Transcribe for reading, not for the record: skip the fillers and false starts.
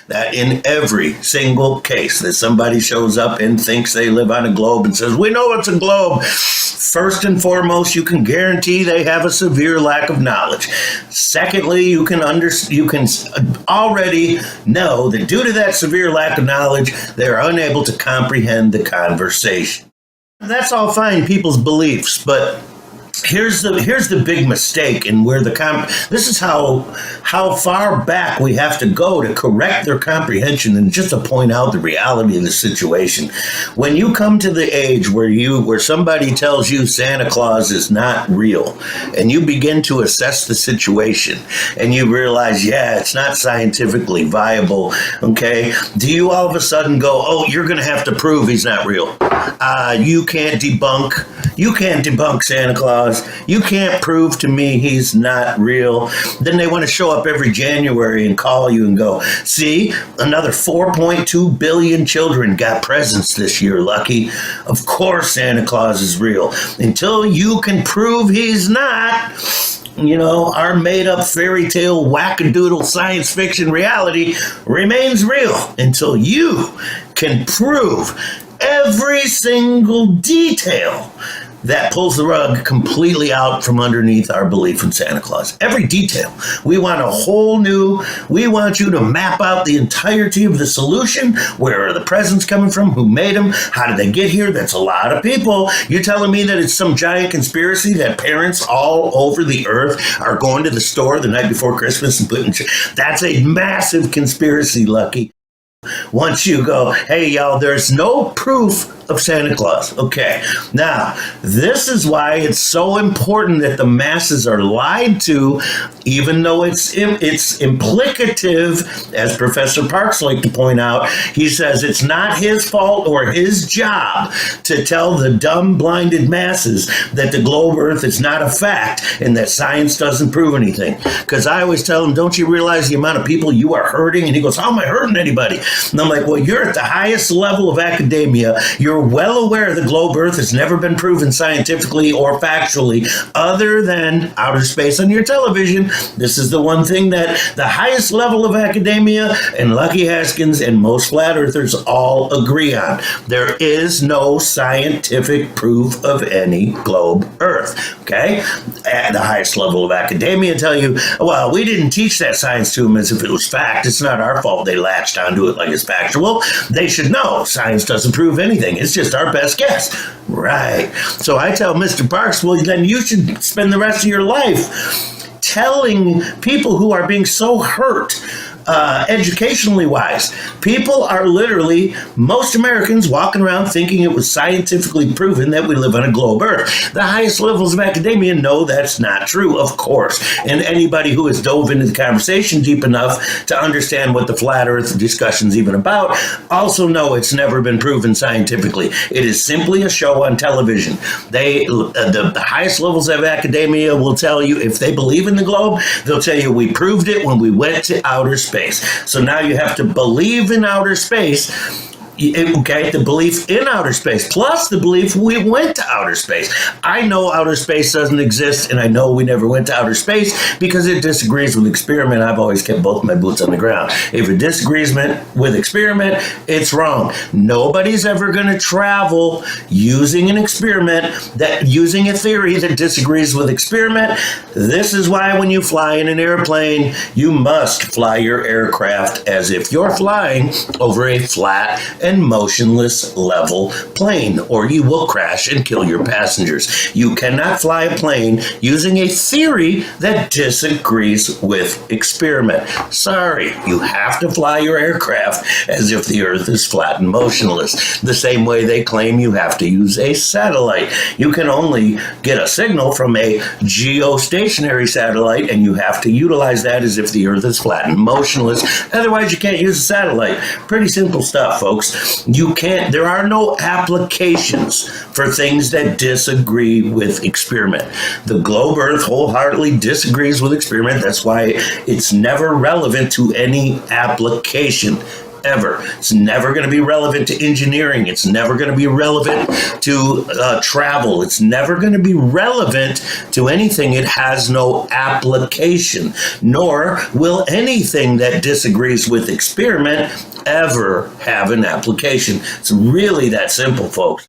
that in every single case that somebody shows up and thinks they live on a globe and says, we know it's a globe, first and foremost, you can guarantee they have a severe lack of knowledge. Secondly, you can already know that due to that severe lack of knowledge, they are unable to comprehend the conversation. That's all fine, people's beliefs, but here's the big mistake, and where this is how far back we have to go to correct their comprehension and just to point out the reality of the situation. When you come to the age where somebody tells you Santa Claus is not real, and you begin to assess the situation, and you realize, yeah, it's not scientifically viable, okay, do you all of a sudden go, oh, you're going to have to prove he's not real? You can't debunk Santa Claus. You can't prove to me he's not real. Then they want to show up every January and call you and go, see, another 4.2 billion children got presents this year, Lucky. Of course Santa Claus is real. Until you can prove he's not, our made-up fairy tale wackadoodle science fiction reality remains real until you can prove every single detail that pulls the rug completely out from underneath our belief in Santa Claus. Every detail. We want you to map out the entirety of the solution. Where are the presents coming from? Who made them? How did they get here? That's a lot of people. You're telling me that it's some giant conspiracy that parents all over the earth are going to the store the night before Christmas and that's a massive conspiracy, Lucky. Once you go, hey, y'all, there's no proof of Santa Claus. Okay, now, this is why it's so important that the masses are lied to, even though it's implicative, as Professor Parks likes to point out. He says it's not his fault or his job to tell the dumb, blinded masses that the globe Earth is not a fact and that science doesn't prove anything. Because I always tell him, don't you realize the amount of people you are hurting? And he goes, how am I hurting anybody? And I'm like, well, you're at the highest level of academia. You're well aware the globe Earth has never been proven scientifically or factually other than outer space on your television. This is the one thing that the highest level of academia and Lucky Haskins and most flat earthers all agree on. There is no scientific proof of any globe Earth. Okay? At the highest level of academia tell you, well, we didn't teach that science to them as if it was fact. It's not our fault they latched onto it like it's factual. They should know science doesn't prove anything. It's just our best guess. Right. So I tell Mr. Parks, well, then you should spend the rest of your life telling people who are being so hurt, educationally wise. People are literally, most Americans walking around thinking it was scientifically proven that we live on a globe Earth. The highest levels of academia know that's not true, of course. And anybody who has dove into the conversation deep enough to understand what the flat Earth discussion's even about also know it's never been proven scientifically. It is simply a show on television. The highest levels of academia will tell you, if they believe in the globe, they'll tell you we proved it when we went to outer space. So now you have to believe in outer space. Okay, the belief in outer space, plus the belief we went to outer space. I know outer space doesn't exist, and I know we never went to outer space because it disagrees with experiment. I've always kept both my boots on the ground. If it disagrees with experiment, it's wrong. Nobody's ever going to travel using an experiment, using a theory that disagrees with experiment. This is why when you fly in an airplane, you must fly your aircraft as if you're flying over a flat and motionless level plane, or you will crash and kill your passengers. You cannot fly a plane using a theory that disagrees with experiment. Sorry, you have to fly your aircraft as if the Earth is flat and motionless. The same way they claim you have to use a satellite. You can only get a signal from a geostationary satellite, and you have to utilize that as if the Earth is flat and motionless. Otherwise, you can't use a satellite. Pretty simple stuff, folks. There are no applications for things that disagree with experiment. The globe Earth wholeheartedly disagrees with experiment. That's why it's never relevant to any application. ever. It's never going to be relevant to engineering. It's never going to be relevant to travel. It's never going to be relevant to anything. It has no application, nor will anything that disagrees with experiment ever have an application. It's really that simple, folks.